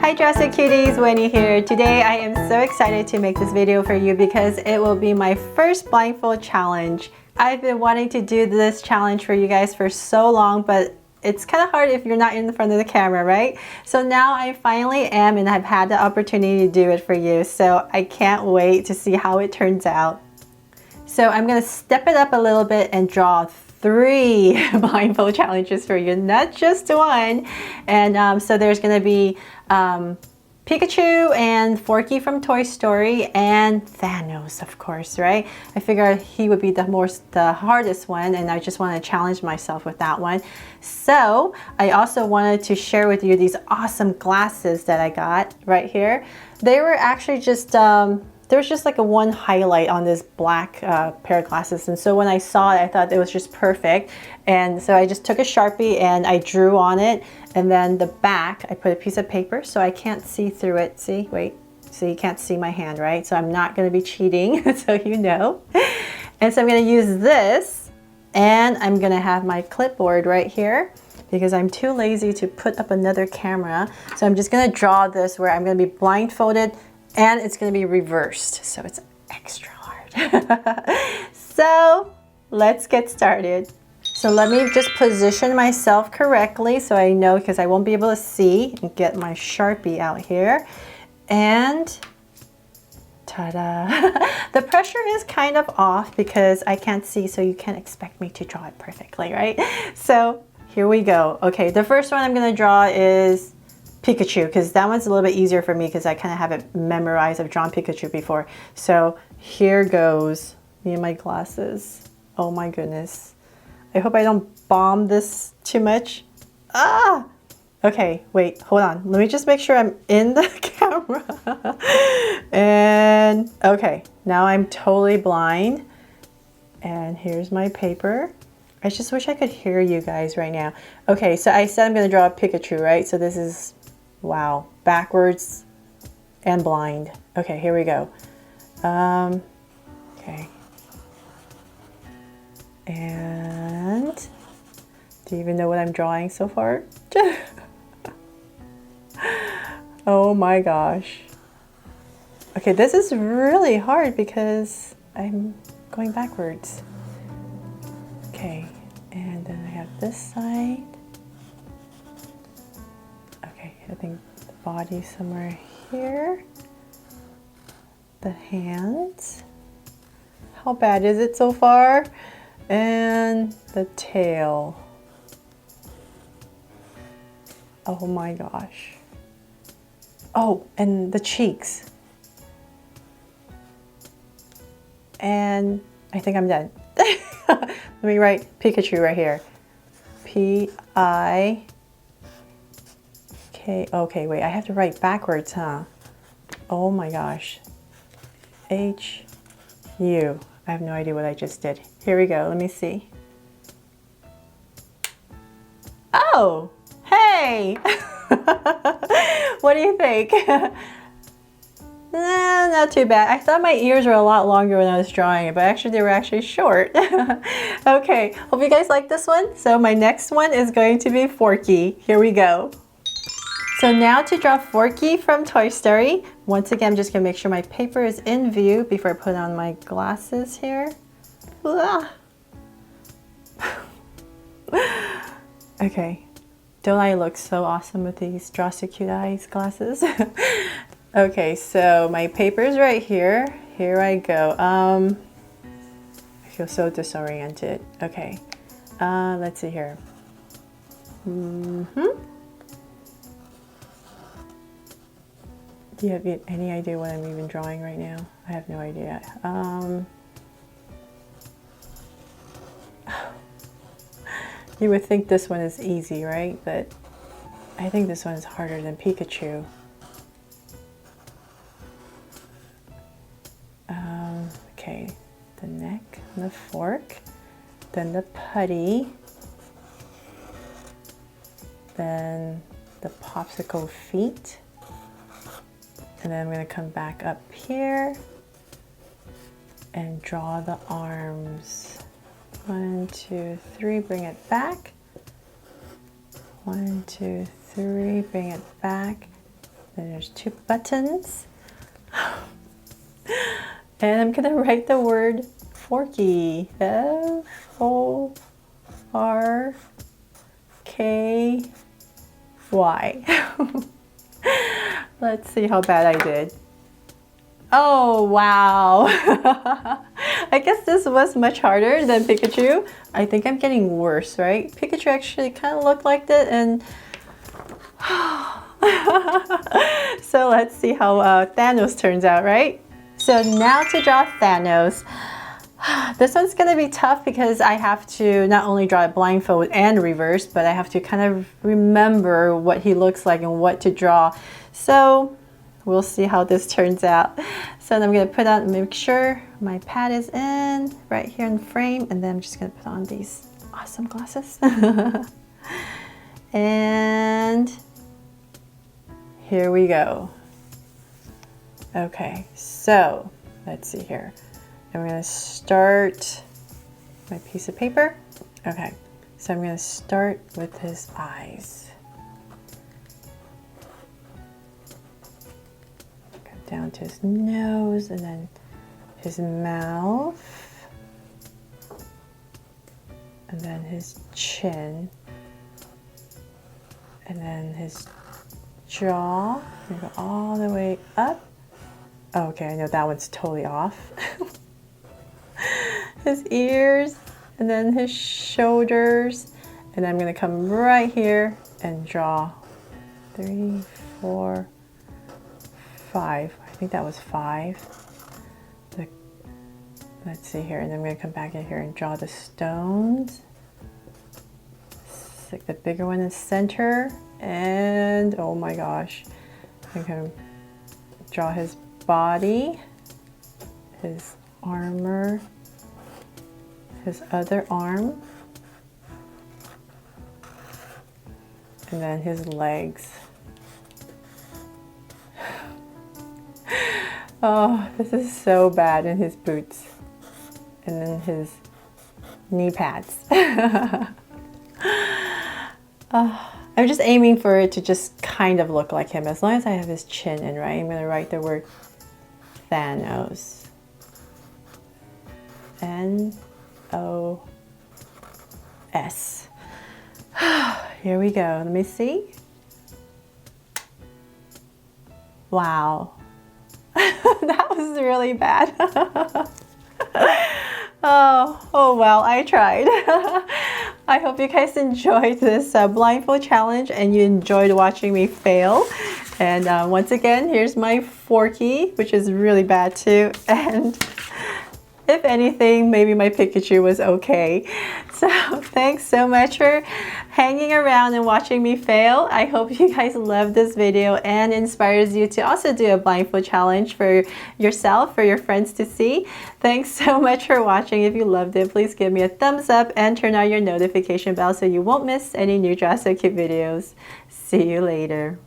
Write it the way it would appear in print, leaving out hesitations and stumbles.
Hi Drastic Cuties, Winnie here. Today I am so excited to make this video for you because it will be my first blindfold challenge. I've been wanting to do this challenge for you guys for so long, but it's kind of hard if you're not in front of the camera, right? So now I finally am, and I've had the opportunity to do it for you. So I can't wait to see how it turns out. So I'm going to step it up a little bit and draw 3 blindfold challenges for you, not just one. And so there's going to be Pikachu and Forky from Toy Story and Thanos, of course, right? I figured he would be the hardest one, and I just want to challenge myself with that one. So I also wanted to share with you these awesome glasses that I got right here. They were actually just there's just like a one highlight on this black pair of glasses, and so when I saw it I thought it was just perfect, and so I just took a Sharpie and I drew on it, and then the back I put a piece of paper so I can't see through it. See, wait, so you can't see my hand, right? So I'm not going to be cheating, so you know. And so I'm going to use this, and I'm going to have my clipboard right here because I'm too lazy to put up another camera. So I'm just going to draw this where I'm going to be blindfolded, and it's going to be reversed, so it's extra hard. So let's get started. So let me just position myself correctly so I know, because I won't be able to see, and get my Sharpie out here. And ta-da! The pressure is kind of off because I can't see, so you can't expect me to draw it perfectly, right? So here we go. Okay, the first one I'm going to draw is Pikachu, because that one's a little bit easier for me because I kind of have it memorized. I've drawn Pikachu before. So here goes me and my glasses. Oh my goodness. I hope I don't bomb this too much. Ah! Okay, wait, hold on. Let me just make sure I'm in the camera. And okay, now I'm totally blind. And here's my paper. I just wish I could hear you guys right now. Okay, so I said I'm going to draw a Pikachu, right? So this is, wow, backwards and blind. Okay, here we go. Okay. And do you even know what I'm drawing so far? Oh my gosh. Okay, this is really hard because I'm going backwards. Okay, and then I have this side. Okay, I think the body somewhere here. The hands. How bad is it so far? And the tail. Oh my gosh. Oh, and the cheeks. And I think I'm done. Let me write Pikachu right here. P-I-K. Okay, wait, I have to write backwards, huh? Oh my gosh. H-U. I have no idea what I just did. Here we go. Let me see. Oh, hey! What do you think? Nah, not too bad. I thought my ears were a lot longer when I was drawing it, but actually they were actually short. Okay, hope you guys like this one. So my next one is going to be Forky. Here we go. So now to draw Forky from Toy Story. Once again, I'm just going to make sure my paper is in view before I put on my glasses here. Okay, don't I look so awesome with these Drastic Cute Eyes glasses? Okay, so my paper's right here. Here I go. I feel so disoriented. Okay, let's see here. Do you have any idea what I'm even drawing right now? I have no idea. You would think this one is easy, right? But I think this one is harder than Pikachu. Okay, the neck and the fork, then the putty, then the popsicle feet. And then I'm going to come back up here and draw the arms. 1, 2, 3, bring it back. 1, 2, 3, bring it back. Then there's 2 buttons. And I'm gonna write the word Forky. F-O-R-K-Y. Let's see how bad I did. Oh, wow. I guess this was much harder than Pikachu. I think I'm getting worse, right? Pikachu actually kind of looked like that, and so let's see how Thanos turns out, right? So now to draw Thanos. This one's gonna be tough because I have to not only draw it blindfold and reverse, but I have to kind of remember what he looks like and what to draw. So we'll see how this turns out. So then I'm gonna put on, make sure my pad is in right here in the frame, and then I'm just gonna put on these awesome glasses. And here we go. Okay, so let's see here. I'm gonna start my piece of paper. Okay, so I'm gonna start with his eyes. Come down to his nose, and then his mouth, and then his chin, and then his jaw. I'm gonna go all the way up. Oh, okay, I know that one's totally off. His ears, and then his shoulders, and I'm gonna come right here and draw 3, 4, 5. I think that was 5. Let's see here, and then I'm gonna come back in here and draw the stones. Stick the bigger one in the center, and oh my gosh, I'm gonna draw his body, his armor, his other arm, and then his legs. Oh, this is so bad. And his boots, and then his knee pads. I'm just aiming for it to just kind of look like him, as long as I have his chin in, right? I'm gonna write the word Thanos. N-O-S. Here we go. Let me see. Wow. That was really bad. Oh well, I tried. I hope you guys enjoyed this blindfold challenge and you enjoyed watching me fail. And once again, here's my Forky, which is really bad too. And if anything, maybe my Pikachu was okay. So thanks so much for hanging around and watching me fail. I hope you guys love this video and inspires you to also do a blindfold challenge for yourself, for your friends to see. Thanks so much for watching. If you loved it, please give me a thumbs up and turn on your notification bell so you won't miss any new Draw So Cute videos. See you later.